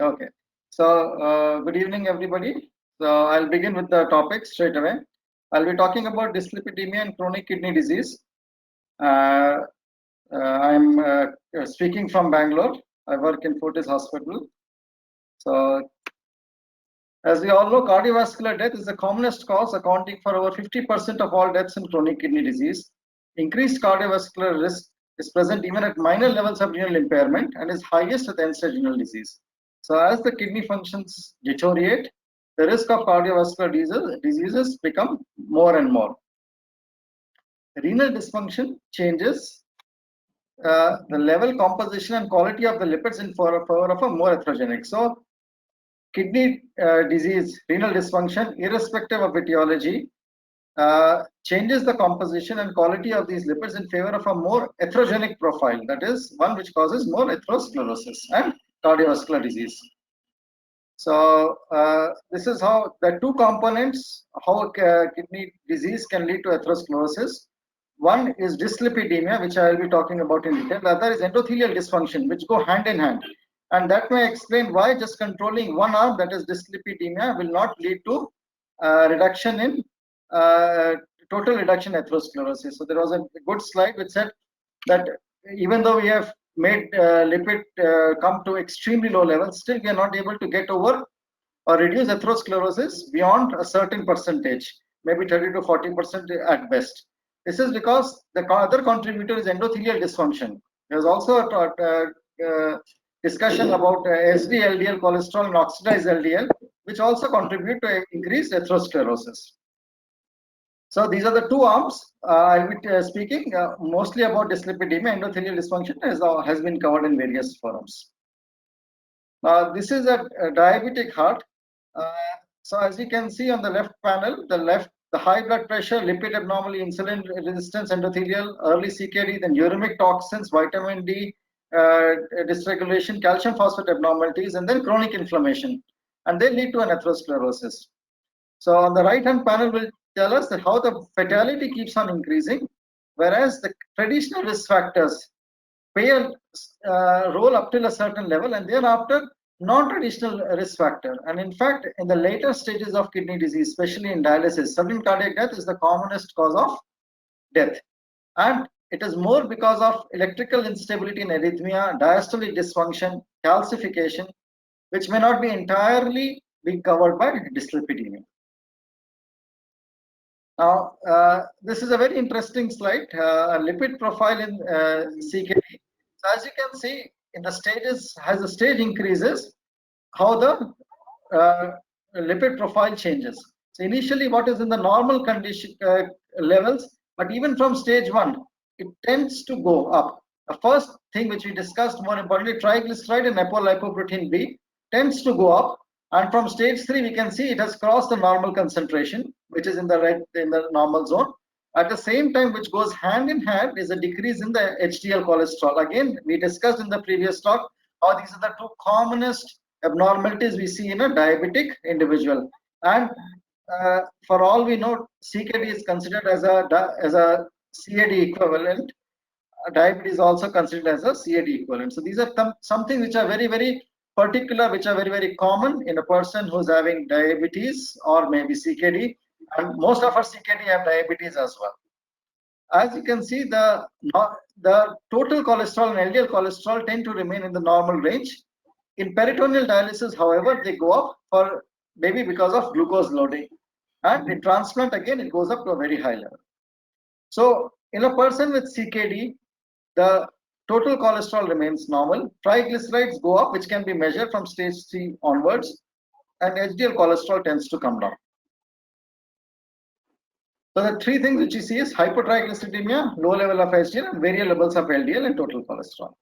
Okay. So, good evening, everybody. So, I'll begin with the topic straight away. I'll be talking about dyslipidemia and chronic kidney disease. Uh, I'm speaking from Bangalore. I work in Fortis Hospital. So, as we all know, cardiovascular death is the commonest cause, accounting for over 50% of all deaths in chronic kidney disease. Increased cardiovascular risk is present even at minor levels of renal impairment and is highest with end-stage renal disease. So, as the kidney functions deteriorate, the risk of cardiovascular diseases become more and more. Renal dysfunction changes the level, composition, and quality of the lipids in favor of a more atherogenic. So, kidney disease, renal dysfunction, irrespective of etiology, changes the composition and quality of these lipids in favor of a more atherogenic profile, that is, one which causes more atherosclerosis and cardiovascular disease. So, this is how the two components, how kidney disease can lead to atherosclerosis. One is dyslipidemia, which I will be talking about in detail. The other is endothelial dysfunction, which go hand in hand. And that may explain why just controlling one arm, that is dyslipidemia, will not lead to reduction in total reduction in atherosclerosis. So there was a good slide which said that even though we have made lipid come to extremely low levels, still we are not able to get over or reduce atherosclerosis beyond a certain percentage, maybe 30 to 40% at best. This is because the other contributor is endothelial dysfunction. There's also a discussion about SD-LDL cholesterol and oxidized LDL, which also contribute to increased atherosclerosis. So these are the two arms. I'll be speaking mostly about dyslipidemia. Endothelial dysfunction has been covered in various forums. This is a diabetic heart. So as you can see on the left panel, the high blood pressure, lipid abnormality, insulin resistance, endothelial, early CKD, then uremic toxins, vitamin D dysregulation, calcium phosphate abnormalities, and then chronic inflammation. And they lead to an atherosclerosis. So on the right-hand panel will tell us that how the fatality keeps on increasing, whereas the traditional risk factors play a role up till a certain level, and thereafter non-traditional risk factor. And in fact, in the later stages of kidney disease, especially in dialysis, sudden cardiac death is the commonest cause of death. And it is more because of electrical instability in arrhythmia, diastolic dysfunction, calcification, which may not be entirely be covered by dyslipidemia. Now, this is a very interesting slide, a lipid profile in CKD. So as you can see, in the stages, as the stage increases, how the lipid profile changes. So initially, what is in the normal condition levels, but even from stage 1, it tends to go up. The first thing which we discussed, more importantly, triglyceride and apolipoprotein B tends to go up, and from stage 3, we can see it has crossed the normal concentration, which is in the normal zone. At the same time, which goes hand in hand, is a decrease in the HDL cholesterol. Again, we discussed in the previous talk how these are the two commonest abnormalities we see in a diabetic individual. And for all we know, CKD is considered as a CAD equivalent. Diabetes is also considered as a CAD equivalent. So these are something which are very, very particular, which are very, very common in a person who's having diabetes or maybe CKD. And most of our CKD have diabetes as well. As you can see, the total cholesterol and LDL cholesterol tend to remain in the normal range. In peritoneal dialysis, however, they go up for maybe because of glucose loading. And in transplant, again, it goes up to a very high level. So in a person with CKD, the total cholesterol remains normal. Triglycerides go up, which can be measured from stage 3 onwards, and HDL cholesterol tends to come down. So the three things which you see is hypertriglyceridemia, low level of HDL, and various levels of LDL and total cholesterol.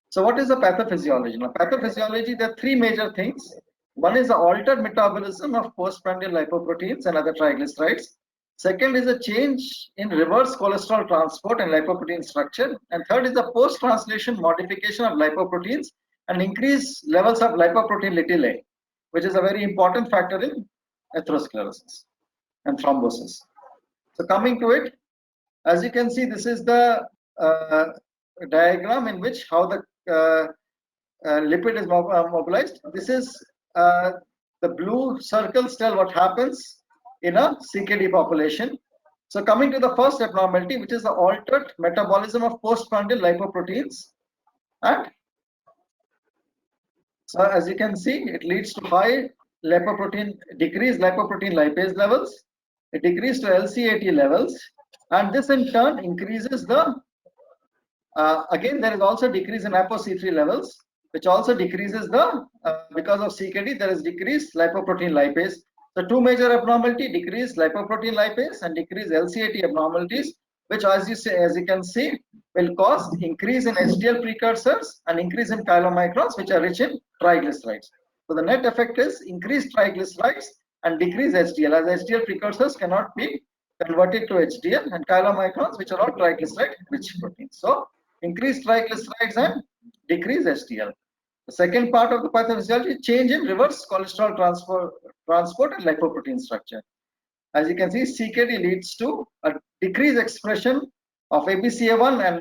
So what is the pathophysiology? Now, pathophysiology, there are three major things. One is the altered metabolism of postprandial lipoproteins and other triglycerides. Second is a change in reverse cholesterol transport and lipoprotein structure. And third is the post-translation modification of lipoproteins and increased levels of lipoprotein little a, which is a very important factor in atherosclerosis and thrombosis. So coming to it, as you can see, this is the diagram in which how the lipid is mobilized. This is the blue circles tell what happens in a CKD population. So coming to the first abnormality, which is the altered metabolism of postprandial lipoproteins, and so as you can see, it leads to high lipoprotein, decreased lipoprotein lipase levels, a decrease to LCAT levels, and this in turn increases the, again there is also decrease in ApoC3 levels, which also decreases the, because of CKD there is decreased lipoprotein lipase. So two major abnormality, decreased lipoprotein lipase and decreased LCAT abnormalities, which as you can see, will cause increase in HDL precursors and increase in chylomicrons, which are rich in triglycerides. So the net effect is increased triglycerides and decreased HDL, as HDL precursors cannot be converted to HDL, and chylomicrons, which are all triglyceride rich proteins. So increased triglycerides and decreased HDL. The second part of the pathophysiology, change in reverse cholesterol transport and lipoprotein structure. As you can see, CKD leads to a decreased expression of ABCA1 and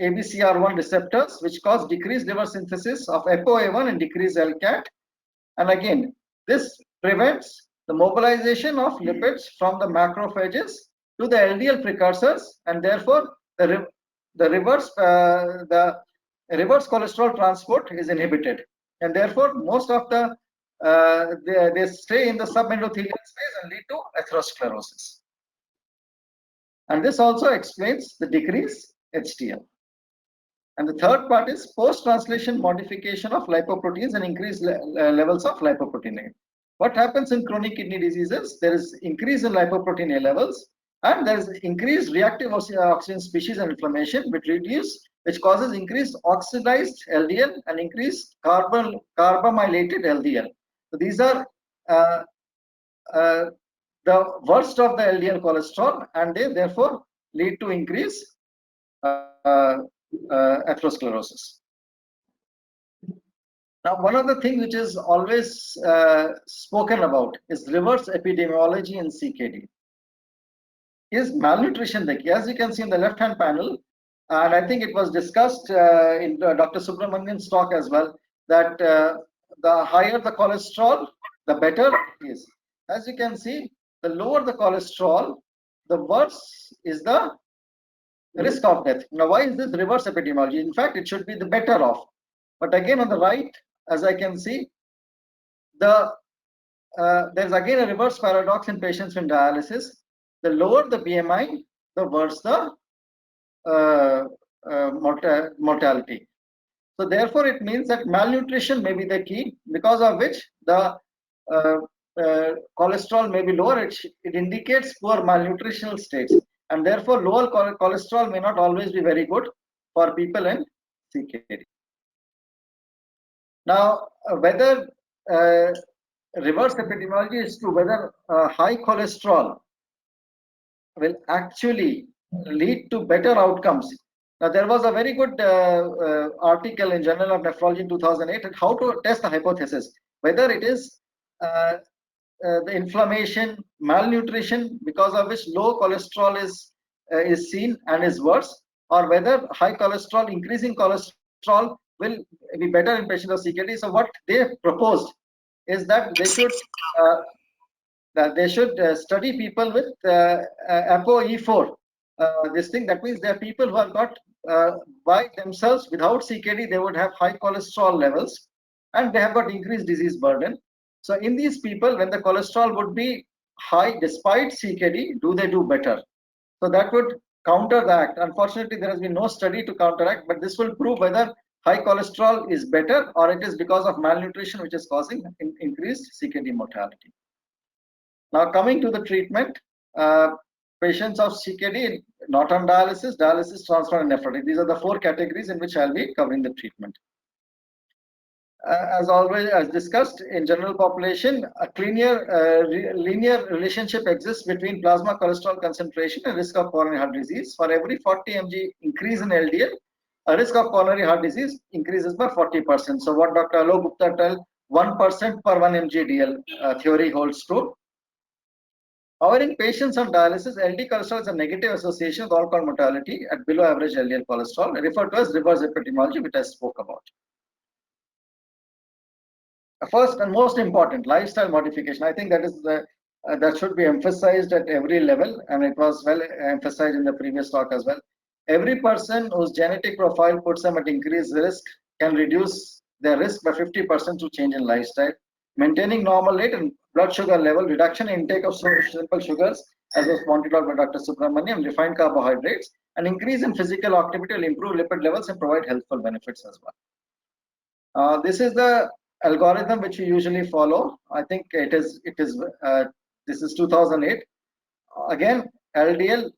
ABCR1 receptors, which cause decreased liver synthesis of ApoA1 and decreased LCAT. And again, this prevents the mobilization of lipids from the macrophages to the LDL precursors, and therefore the reverse cholesterol transport is inhibited, and therefore most of the they stay in the subendothelial space and lead to atherosclerosis. And this also explains the decreased HDL. And the third part is post-translation modification of lipoproteins and increased levels of lipoprotein A. What happens in chronic kidney diseases? There is increase in lipoprotein A levels, and there is increased reactive oxygen species and inflammation, which causes increased oxidized LDL and increased carbamylated LDL. So these are the worst of the LDL cholesterol, and they therefore lead to increase atherosclerosis. Now, one of the things which is always spoken about is reverse epidemiology in CKD. Is malnutrition the key? As you can see in the left-hand panel, and I think it was discussed in Dr. Subramanian's talk as well, that the higher the cholesterol, the better it is. As you can see, the lower the cholesterol, the worse is the risk of death. Now, why is this reverse epidemiology? In fact, it should be the better off. But again, on the right, as I can see, there's again a reverse paradox in patients with dialysis. The lower the BMI, the worse the mortality. So therefore, it means that malnutrition may be the key, because of which the cholesterol may be lower. It indicates poor malnutritional states, and therefore lower cholesterol may not always be very good for people in CKD. Now, whether reverse epidemiology is true, whether high cholesterol will actually lead to better outcomes. Now, there was a very good article in Journal of Nephrology in 2008 on how to test the hypothesis, whether it is the inflammation, malnutrition, because of which low cholesterol is seen and is worse, or whether high cholesterol, increasing cholesterol will be better in patients of CKD. So what they proposed is that they should study people with ApoE4. This thing, that means there are people who have got by themselves without CKD, they would have high cholesterol levels and they have got increased disease burden. So in these people, when the cholesterol would be high despite CKD, do they do better? So that would counteract. Unfortunately, there has been no study to counteract, but this will prove whether high cholesterol is better or it is because of malnutrition which is causing increased CKD mortality. Now, coming to the treatment, patients of CKD not on dialysis, transplant, and nephrotic. These are the four categories in which I'll be covering the treatment. As always, as discussed, in general population, a linear relationship exists between plasma cholesterol concentration and risk of coronary heart disease. For every 40 mg increase in LDL, a risk of coronary heart disease increases by 40%. So what Dr. Alok Gupta tells, 1% per 1 mg DL theory holds true. However, in patients on dialysis, LD cholesterol is a negative association with all-cause mortality at below average LDL cholesterol, referred to as reverse epidemiology, which I spoke about. first and most important, lifestyle modification. I think that is that should be emphasized at every level, and it was well emphasized in the previous talk as well. Every person whose genetic profile puts them at increased risk can reduce their risk by 50% through change in lifestyle. Maintaining normal weight and blood sugar level, reduction in intake of simple sugars, as was pointed out by Dr. Subramaniam, refined carbohydrates, and increase in physical activity will improve lipid levels and provide healthful benefits as well. This is the algorithm which we usually follow. I think this is 2008. Again, LDL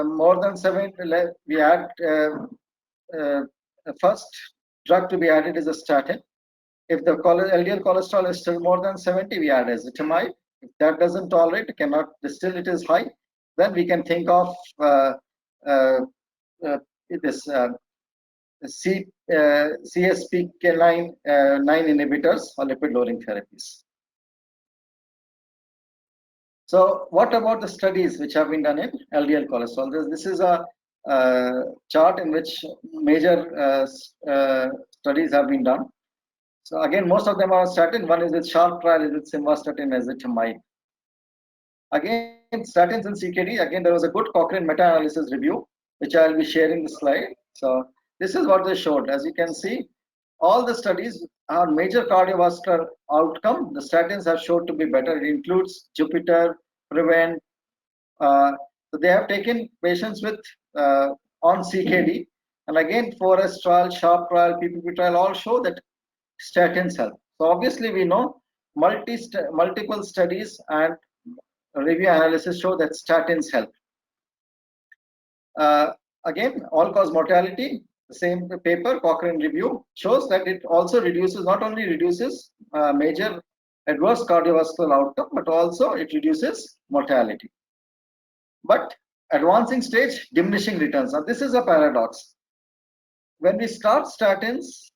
more than 7. We add first drug to be added is a statin. If the LDL cholesterol is still more than 70, we add ezetimibe. If that doesn't tolerate, cannot distill, it is high, then we can think of this CSPK9 inhibitors or lipid lowering therapies. So what about the studies which have been done in LDL cholesterol? This is a chart in which major studies have been done. So again, most of them are statin. One is with SHARP trial, is with simvastatin, ezetimibe. Again, statins and CKD. Again, there was a good Cochrane meta-analysis review, which I will be sharing the slide. So this is what they showed. As you can see, all the studies are major cardiovascular outcome. The statins have showed to be better. It includes Jupiter, Prevent. So they have taken patients with on CKD, and again, 4S trial, SHARP trial, PPP trial all show that statins help. So obviously, we know multiple studies and review analysis show that statins help. Again, all-cause mortality, the same paper, Cochrane review, shows that it also reduces, not only reduces major adverse cardiovascular outcome, but also it reduces mortality. But advancing stage, diminishing returns. Now, this is a paradox. When we start statins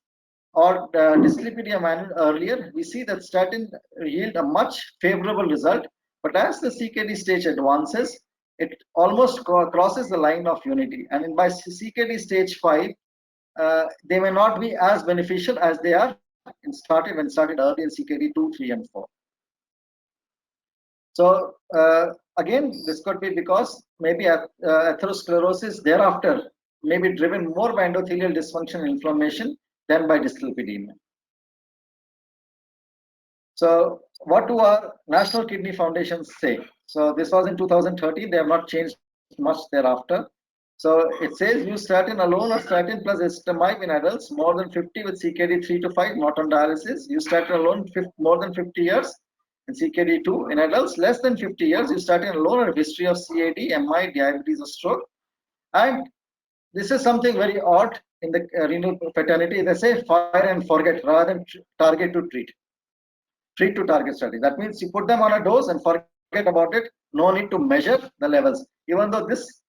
or dyslipidemia earlier, we see that statin yield a much favorable result. But as the CKD stage advances, it almost crosses the line of unity. And by CKD stage 5, they may not be as beneficial as they are when started early in CKD 2, 3, and 4. So again, this could be because maybe atherosclerosis thereafter may be driven more by endothelial dysfunction and inflammation than by dyslipidemia. So what do our National Kidney Foundations say? So this was in 2013. They have not changed much thereafter. So it says use statin alone or statin plus ezetimibe in adults more than 50 with CKD 3 to 5, not on dialysis. Use statin alone more than 50 years in CKD 2. In adults less than 50 years, use statin alone or a history of CAD, MI, diabetes, or stroke. And this is something very odd in the renal fraternity. They say fire and forget rather than target to treat. Treat to target study. That means you put them on a dose and forget about it. No need to measure the levels. Even though this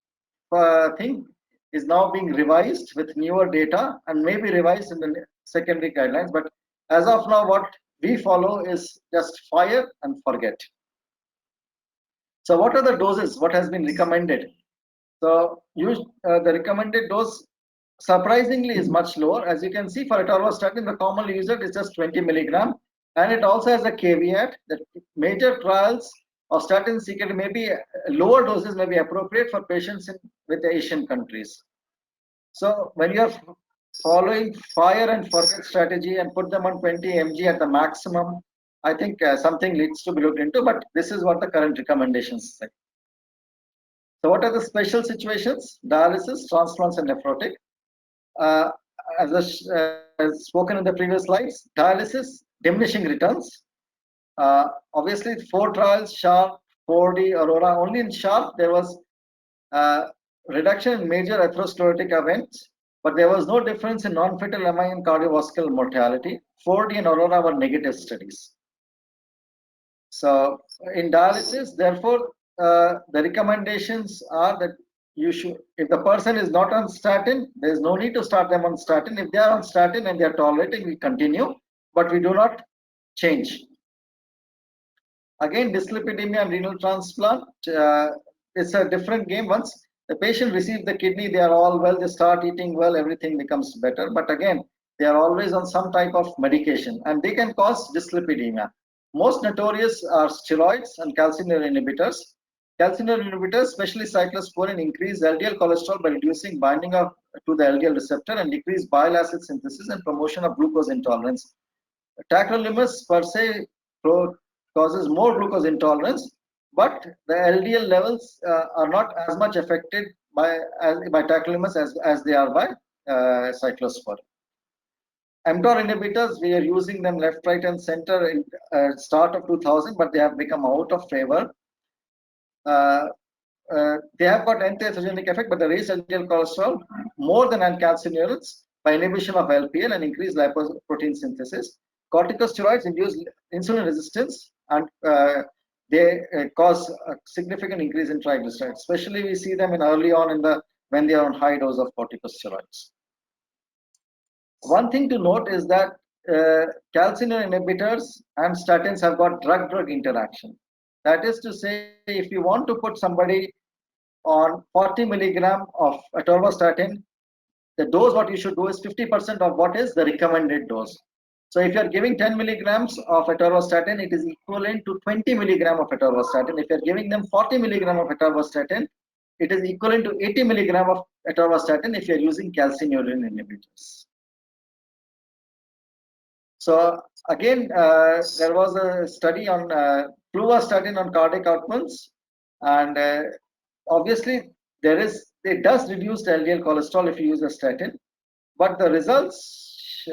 thing is now being revised with newer data and may be revised in the secondary guidelines. But as of now, what we follow is just fire and forget. So what are the doses? What has been recommended? So the recommended dose surprisingly is much lower. As you can see, for atorvastatin, the commonly used is just 20 milligram. And it also has a caveat that major trials of statin CKD may be lower doses may be appropriate for patients with Asian countries. So when you are following fire and forget strategy and put them on 20 mg at the maximum, I think something needs to be looked into. But this is what the current recommendations say. So what are the special situations? Dialysis, transplants, and nephrotic. As spoken in the previous slides, dialysis, diminishing returns. Obviously, 4 trials, SHARP, 4D, Aurora. Only in SHARP there was reduction in major atherosclerotic events, but there was no difference in non-fatal MI and cardiovascular mortality. 4D and Aurora were negative studies. So in dialysis, therefore, the recommendations are that you should, if the person is not on statin, there is no need to start them on statin. If they are on statin and they are tolerating, we continue, but we do not change. Again, dyslipidemia and renal transplant, it's a different game. Once the patient receives the kidney, they are all well, they start eating well, everything becomes better. But again, They are always on some type of medication, and they can cause dyslipidemia. Most notorious are steroids and calcineurin inhibitors. Calcineurin inhibitors, especially cyclosporin, increase LDL cholesterol by reducing binding to the LDL receptor and decrease bile acid synthesis and promotion of glucose intolerance. Tacrolimus per se causes more glucose intolerance, but the LDL levels are not as much affected by tacrolimus as they are by cyclosporin. mTOR inhibitors, we are using them left, right, and center in start of 2000, but they have become out of favor. They have got anti-atherogenic effect, but they raise LDL cholesterol more than calcineurins by inhibition of LPL and increase lipoprotein synthesis. Corticosteroids induce insulin resistance, and they cause a significant increase in triglycerides. Especially, we see them in early on when they are on high dose of corticosteroids. One thing to note is that calcineurin inhibitors and statins have got drug-drug interaction. That is to say, if you want to put somebody on 40 milligram of atorvastatin, the dose what you should do is 50% of what is the recommended dose. So if you are giving 10 milligrams of atorvastatin, it is equivalent to 20 milligram of atorvastatin. If you are giving them 40 milligram of atorvastatin, it is equivalent to 80 milligram of atorvastatin if you are using calcineurin inhibitors. So again, there was a study on fluvastatin on cardiac outcomes, and obviously it does reduce the LDL cholesterol if you use a statin, but the results,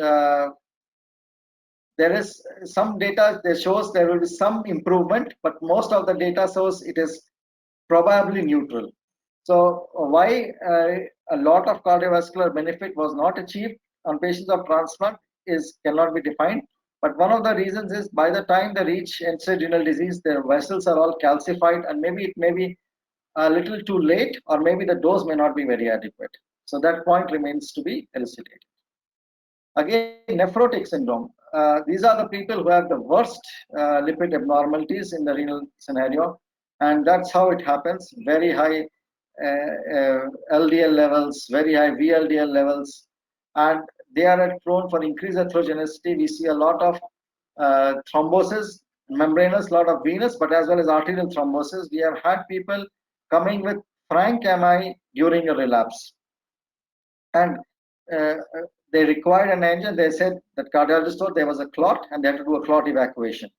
there is some data that shows there will be some improvement, but most of the data shows it is probably neutral. So why a lot of cardiovascular benefit was not achieved on patients of transplant cannot be defined. But one of the reasons is by the time they reach end-stage renal disease, their vessels are all calcified, and maybe it may be a little too late, or maybe the dose may not be very adequate. So that point remains to be elucidated. Again, nephrotic syndrome. These are the people who have the worst lipid abnormalities in the renal scenario, and that's how it happens. Very high LDL levels, very high VLDL levels, and they are prone for increased atherogenicity. We see a lot of thrombosis, membranous, lot of venous, but as well as arterial thrombosis. We have had people coming with frank MI during a relapse, and they required an angio. They said that cardiologist told there was a clot and they had to do a clot evacuation.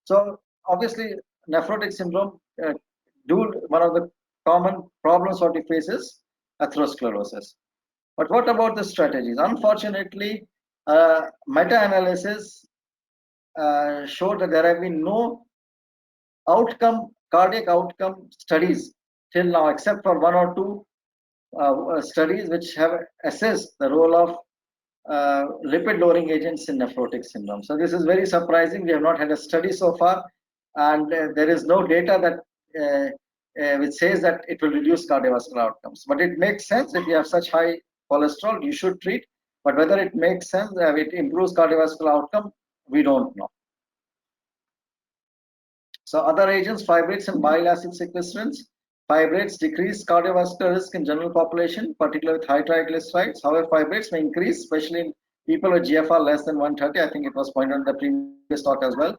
So obviously, nephrotic syndrome, one of the common problems what we face is atherosclerosis. But what about the strategies? Unfortunately, meta-analysis showed that there have been no cardiac outcome studies till now, except for one or two studies which have assessed the role of lipid-lowering agents in nephrotic syndrome. So this is very surprising. We have not had a study so far, and there is no data that which says that it will reduce cardiovascular outcomes. But it makes sense. If you have such high cholesterol, you should treat. But whether it makes sense, it improves cardiovascular outcome, we don't know. So other agents, fibrates and bile acid sequestrants. Fibrates decrease cardiovascular risk in general population, particularly with high triglycerides. However, fibrates may increase, especially in people with GFR less than 130. I think it was pointed out in the previous talk as well.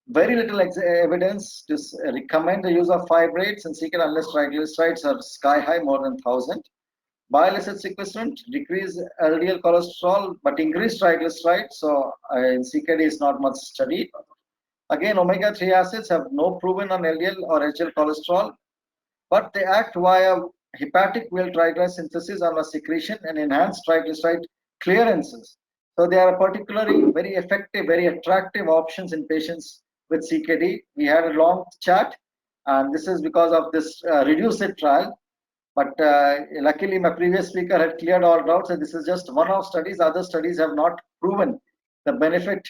Very little evidence to recommend the use of fibrates in CKD unless triglycerides are sky high, more than 1,000. Bile acid sequestrant decrease LDL cholesterol but increase triglycerides. So in CKD is not much studied. Again, omega-3 acids have no proven on LDL or HDL cholesterol, but they act via hepatic wheel triglyceride synthesis on a secretion and enhance triglyceride clearances. So they are particularly very effective, very attractive options in patients with CKD. We had a long chat, and this is because of this REDUCE-IT trial. But luckily, my previous speaker had cleared all doubts, and this is just one of studies. Other studies have not proven the benefit.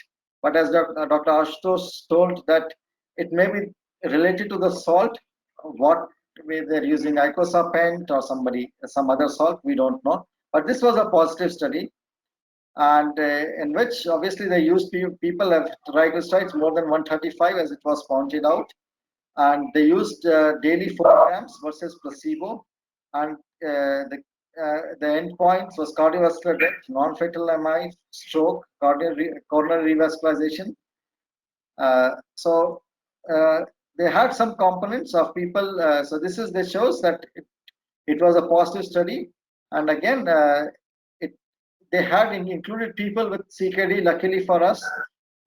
But as Dr. Ashutosh told, that it may be related to the salt, what they're using icosapent or some other salt, we don't know. But this was a positive study, and in which obviously they used people have triglycerides more than 135, as it was pointed out, and they used daily 4 grams versus placebo, and the the endpoints was cardiovascular death, non-fatal MI, stroke, coronary revascularization. So they had some components of people. So this shows that it was a positive study, and again, they had included people with CKD. Luckily for us,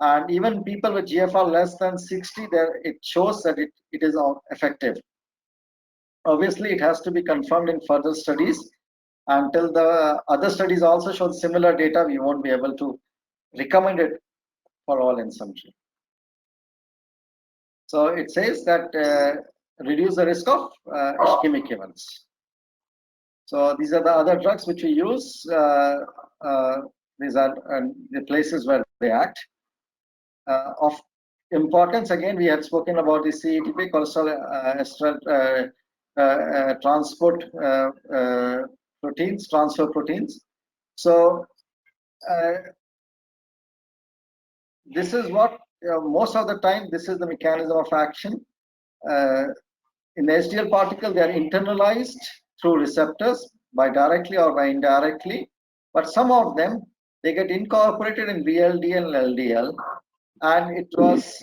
and even people with GFR less than 60, there it shows that it is effective. Obviously, it has to be confirmed in further studies. Until the other studies also show similar data, we won't be able to recommend it for all and sundry. So it says that reduce the risk of ischemic events. So these are the other drugs which we use. These are the places where they act. Of importance, again, we had spoken about the CETP, cholesterol transport proteins, transfer proteins. So this is what most of the time, this is the mechanism of action. In the HDL particle, they are internalized through receptors by directly or by indirectly, but some of them, they get incorporated in VLDL and LDL, and it was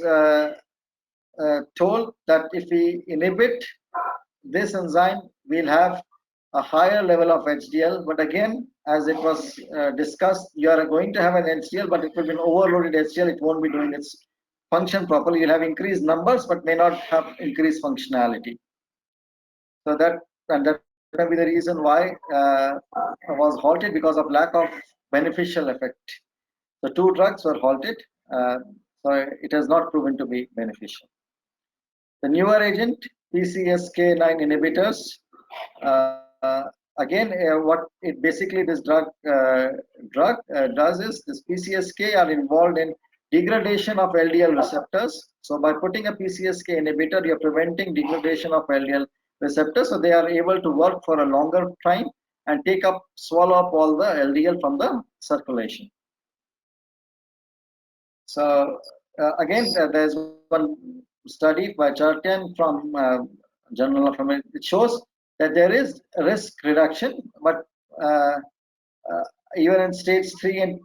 told that if we inhibit this enzyme, we'll have a higher level of HDL. But again, as it was discussed, you are going to have an HDL, but it will be an overloaded HDL. It won't be doing its function properly. You'll have increased numbers, but may not have increased functionality. So that may be the reason why was halted, because of lack of beneficial effect. The two drugs were halted, so it has not proven to be beneficial. The newer agent, PCSK9 inhibitors, again, what it basically this drug does is this PCSK are involved in degradation of LDL receptors. So by putting a PCSK inhibitor, you're preventing degradation of LDL receptors, so they are able to work for a longer time and swallow up all the LDL from the circulation. So again, there's one study by Chartian from Journal of America. It shows that there is risk reduction, but even in stage 3 and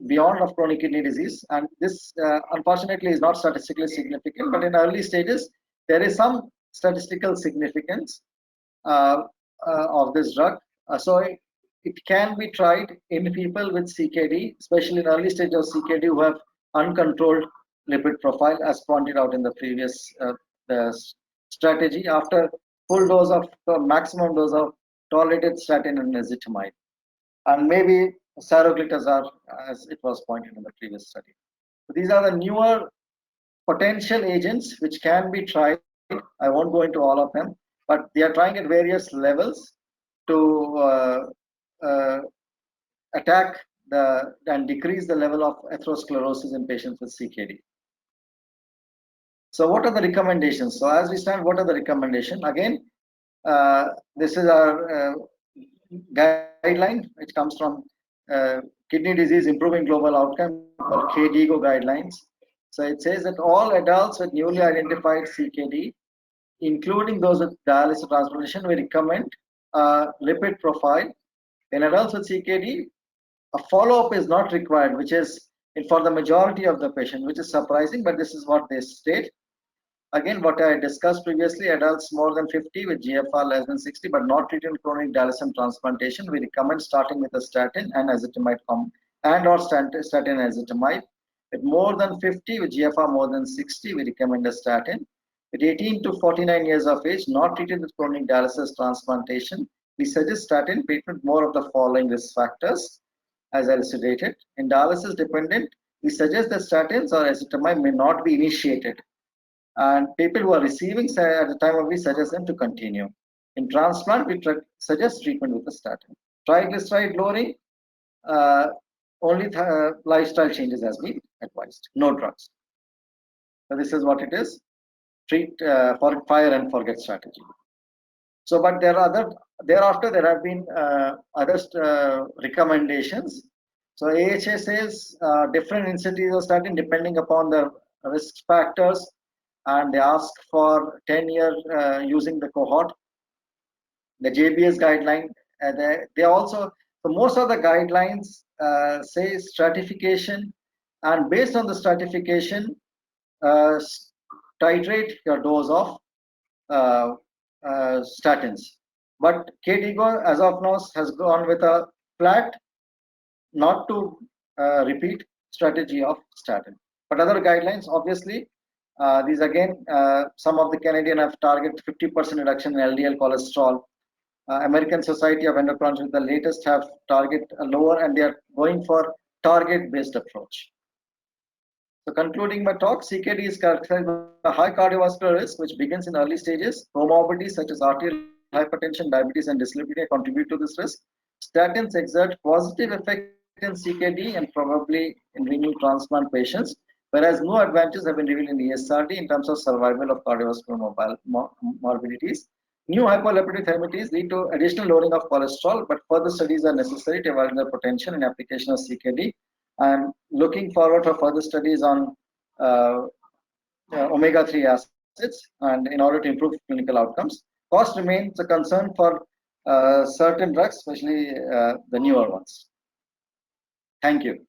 beyond of chronic kidney disease, and this unfortunately is not statistically significant, but in early stages there is some statistical significance of this drug. So it can be tried in people with CKD, especially in early stage of CKD who have uncontrolled lipid profile, as pointed out in the previous strategy, after full dose of maximum dose of tolerated statin and ezetimibe, and maybe saroglitazar, as it was pointed in the previous study. So these are the newer potential agents which can be tried. I won't go into all of them, but they are trying at various levels to attack and decrease the level of atherosclerosis in patients with CKD. So what are the recommendations? So as we stand, what are the recommendations? Again, this is our guideline, which comes from Kidney Disease Improving Global Outcome, or KDIGO guidelines. So it says that all adults with newly identified CKD, including those with dialysis transplantation, we recommend a lipid profile. In adults with CKD, a follow-up is not required, which is for the majority of the patient, which is surprising, but this is what they state. Again, what I discussed previously, adults more than 50 with GFR less than 60, but not treated with chronic dialysis transplantation, we recommend starting with a statin and ezetimibe and or statin and ezetimibe. With more than 50 with GFR more than 60, we recommend a statin. With 18 to 49 years of age, not treated with chronic dialysis transplantation, we suggest statin treatment more of the following risk factors, as elucidated. In dialysis dependent, we suggest that statins or ezetimibe may not be initiated. And people who are receiving at the time of we suggest them to continue. In transplant, we suggest treatment with a statin. Triglyceride lowering, only lifestyle changes has been advised, no drugs. So this is what it is. Treat for fire and forget strategy. So, but thereafter there have been other recommendations. So AHA says different intensities of statin depending upon the risk factors, and they ask for 10 years using the cohort. The JBS guideline they also, so most of the guidelines say stratification, and based on the stratification, titrate your dose of statins. But KDIGO as of now has gone with a flat, not to repeat strategy of statin. But other guidelines, obviously, these again, some of the Canadian have target 50% reduction in LDL cholesterol. American Society of Endocrinology, the latest, have target lower, and they are going for target-based approach. So concluding my talk, CKD is characterized by a high cardiovascular risk, which begins in early stages. Comorbidities such as arterial hypertension, diabetes, and dyslipidemia contribute to this risk. Statins exert positive effect in CKD and probably in renal transplant patients, whereas no advantages have been revealed in ESRD in terms of survival of cardiovascular morbidities. New hypolipidemic therapies lead to additional lowering of cholesterol, but further studies are necessary to evaluate the potential and application of CKD. I'm looking forward for further studies on omega-3 acids, and in order to improve clinical outcomes. Cost remains a concern for certain drugs, especially the newer ones. Thank you.